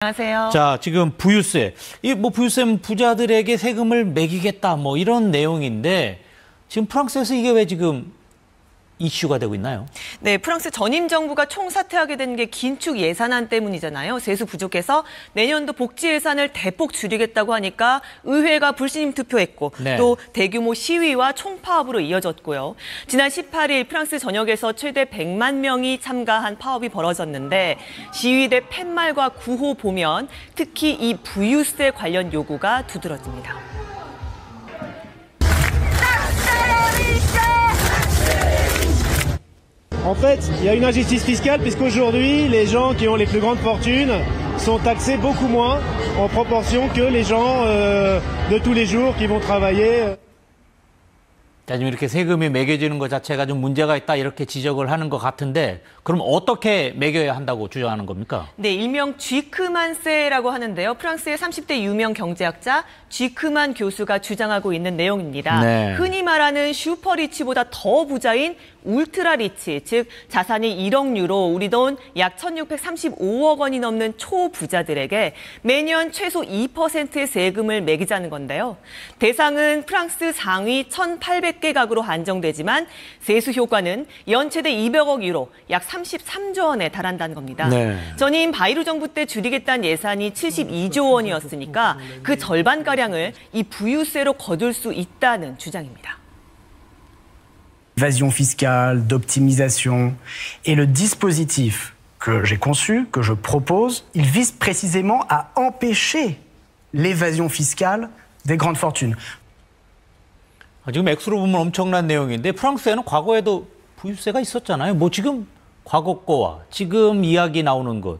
안녕하세요. 자, 지금 부유세. 부유세는 부자들에게 세금을 매기겠다, 이런 내용인데, 지금 프랑스에서 이게 왜 지금 이슈가 되고 있나요? 네, 프랑스 전임 정부가 총사퇴하게 된 게 긴축 예산안 때문이잖아요. 세수 부족해서 내년도 복지 예산을 대폭 줄이겠다고 하니까 의회가 불신임 투표했고 네. 또 대규모 시위와 총파업으로 이어졌고요. 지난 18일 프랑스 전역에서 최대 100만 명이 참가한 파업이 벌어졌는데 시위대 팻말과 구호 보면 특히 이 부유세 관련 요구가 두드러집니다. En fait, il y a une injustice fiscale puisqu'aujourd'hui, les gens qui ont les plus grandes fortunes sont taxés beaucoup moins en proportion que les gens de tous les jours qui vont travailler. 자, 지금 이렇게 세금이 매겨지는 것 자체가 좀 문제가 있다, 이렇게 지적을 하는 것 같은데, 그럼 어떻게 매겨야 한다고 주장하는 겁니까? 네, 일명 쥐크만세라고 하는데요. 프랑스의 30대 유명 경제학자 쥐크만 교수가 주장하고 있는 내용입니다. 네. 흔히 말하는 슈퍼리치보다 더 부자인 울트라리치, 즉 자산이 1억 유로, 우리 돈 약 1,635억 원이 넘는 초부자들에게 매년 최소 2%의 세금을 매기자는 건데요. 대상은 프랑스 상위 1,800개 가구로 한정되지만 세수 효과는 연 최대 200억 유로, 약 33조 원에 달한다는 겁니다. 네. 전임 바이루 정부 때 줄이겠다는 예산이 72조 원이었으니까 그 절반가량을 이 부유세로 거둘 수 있다는 주장입니다. Évasion fiscale, d'optimisation. Et le dispositif que j'ai conçu, que je propose, il vise précisément à empêcher l'évasion fiscale des grandes fortunes. 지금 액수로 보면 엄청난 내용인데, 프랑스에는 과거에도 부유세가 있었잖아요. 지금 과거 거와 지금 이야기 나오는 것,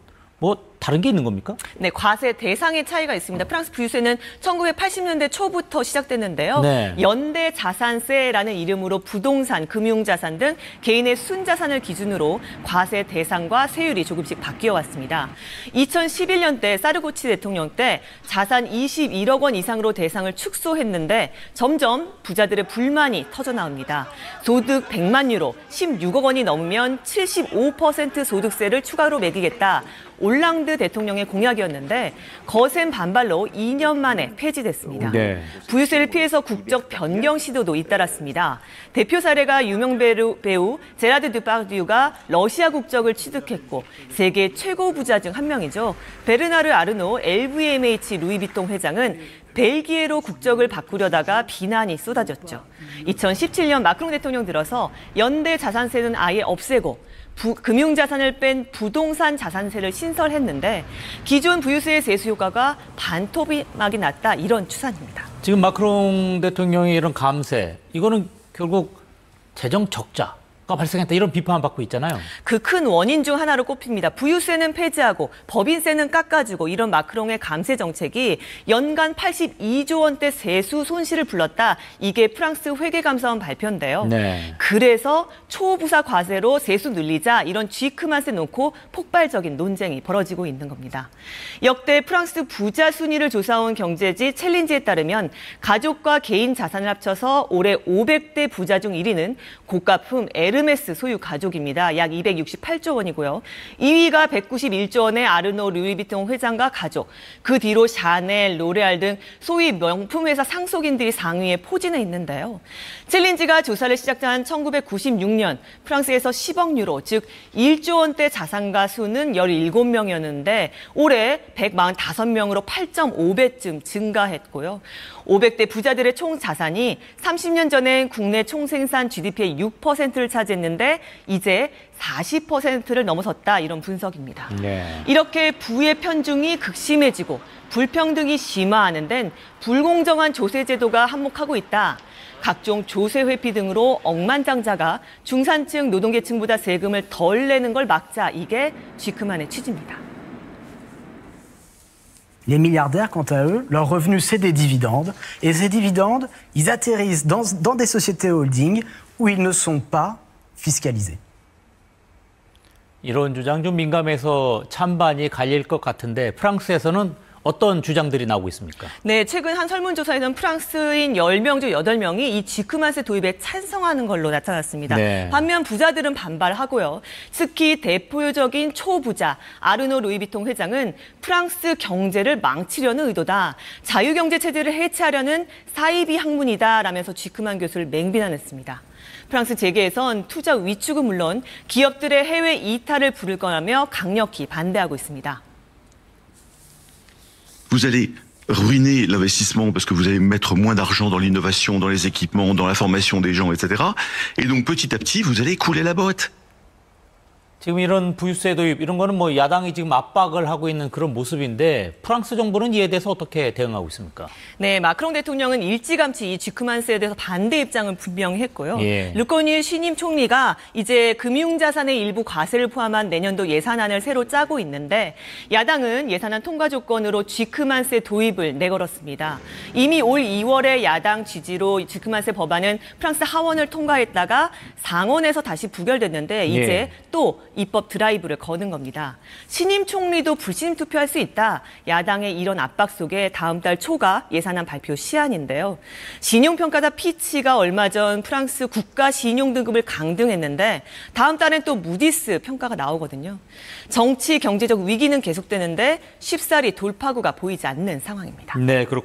다른 게 있는 겁니까? 네, 과세 대상의 차이가 있습니다. 프랑스 부유세는 1980년대 초부터 시작됐는데요. 네. 연대 자산세라는 이름으로 부동산, 금융자산 등 개인의 순자산을 기준으로 과세 대상과 세율이 조금씩 바뀌어 왔습니다. 2011년대 사르고치 대통령 때 자산 21억 원 이상으로 대상을 축소했는데 점점 부자들의 불만이 터져나옵니다. 소득 100만 유로, 16억 원이 넘으면 75% 소득세를 추가로 매기겠다. 올랑드 대통령의 공약이었는데 거센 반발로 2년 만에 폐지됐습니다. 네. 부유세를 피해서 국적 변경 시도도 잇따랐습니다. 대표 사례가 유명 배우 제라드 드파듀가 러시아 국적을 취득했고 세계 최고 부자 중 한 명이죠. 베르나르 아르노 LVMH 루이비통 회장은 벨기에로 국적을 바꾸려다가 비난이 쏟아졌죠. 2017년 마크롱 대통령 들어서 연대 자산세는 아예 없애고 금융자산을 뺀 부동산 자산세를 신설했는데 기존 부유세의 세수 효과가 반토막이 났다, 이런 추산입니다. 지금 마크롱 대통령의 이런 감세, 이거는 결국 재정 적자가 발생했다, 이런 비판을 받고 있잖아요. 그 큰 원인 중 하나로 꼽힙니다. 부유세는 폐지하고 법인세는 깎아주고, 이런 마크롱의 감세 정책이 연간 82조 원대 세수 손실을 불렀다. 이게 프랑스 회계감사원 발표인데요. 네. 그래서 초부자 과세로 세수 늘리자, 이런 쥐크만세 놓고 폭발적인 논쟁이 벌어지고 있는 겁니다. 역대 프랑스 부자 순위를 조사온 경제지 챌린지에 따르면 가족과 개인 자산을 합쳐서 올해 500대 부자 중 1위는 고가품 에르메스 소유 가족입니다. 약 268조 원이고요. 2위가 191조 원의 아르노 루이비통 회장과 가족, 그 뒤로 샤넬, 로레알 등 소위 명품 회사 상속인들이 상위에 포진해 있는데요. 챌린지가 조사를 시작한 1996년 프랑스에서 10억 유로, 즉 1조 원대 자산가 수는 17명이었는데 올해 145명으로 8.5배쯤 증가했고요. 500대 부자들의 총 자산이 30년 전엔 국내 총생산 GDP의 6%를 차지했는데 이제 40%를 넘어섰다, 이런 분석입니다. 네. 이렇게 부의 편중이 극심해지고 불평등이 심화하는 데는 불공정한 조세 제도가 한몫하고 있다. 각종 조세 회피 등으로 억만장자가 중산층 노동계층보다 세금을 덜 내는 걸 막자, 이게 쥐크만의 취지입니다. Les milliardaires, quant à eux, leur revenu, c'est des dividendes. Et ces dividendes, ils atterrissent dans des sociétés holding où ils ne sont pas fiscalisés. 이런 주장 좀 민감해서 찬반이 갈릴 것 같은데, 프랑스에서는 어떤 주장들이 나오고 있습니까? 네, 최근 한 설문조사에서는 프랑스인 10명 중 8명이 이 쥐크만세 도입에 찬성하는 걸로 나타났습니다. 네. 반면 부자들은 반발하고요. 특히 대표적인 초부자 아르노 루이비통 회장은 프랑스 경제를 망치려는 의도다. 자유경제 체제를 해체하려는 사이비 학문이다라면서 쥐크만 교수를 맹비난했습니다. 프랑스 재계에선 투자 위축은 물론 기업들의 해외 이탈을 부를 거라며 강력히 반대하고 있습니다. Vous allez ruiner l'investissement parce que vous allez mettre moins d'argent dans l'innovation, dans les équipements, dans la formation des gens, etc. Et donc petit à petit, vous allez couler la boîte. 지금 이런 부유세 도입 이런 거는 뭐 야당이 지금 압박을 하고 있는 그런 모습인데 프랑스 정부는 이에 대해서 어떻게 대응하고 있습니까? 네, 마크롱 대통령은 일찌감치 이 쥐크만세에 대해서 반대 입장을 분명히 했고요. 예. 르꼬니 신임 총리가 이제 금융자산의 일부 과세를 포함한 내년도 예산안을 새로 짜고 있는데 야당은 예산안 통과 조건으로 쥐크만세 도입을 내걸었습니다. 이미 올 2월에 야당 지지로 쥐크만세 법안은 프랑스 하원을 통과했다가 상원에서 다시 부결됐는데 이제 예. 또 입법 드라이브를 거는 겁니다. 신임 총리도 불신 투표할 수 있다. 야당의 이런 압박 속에 다음 달 초가 예산안 발표 시한인데요. 신용평가사 피치가 얼마 전 프랑스 국가 신용등급을 강등했는데 다음 달엔 또 무디스 평가가 나오거든요. 정치, 경제적 위기는 계속되는데 쉽사리 돌파구가 보이지 않는 상황입니다. 네, 그렇고.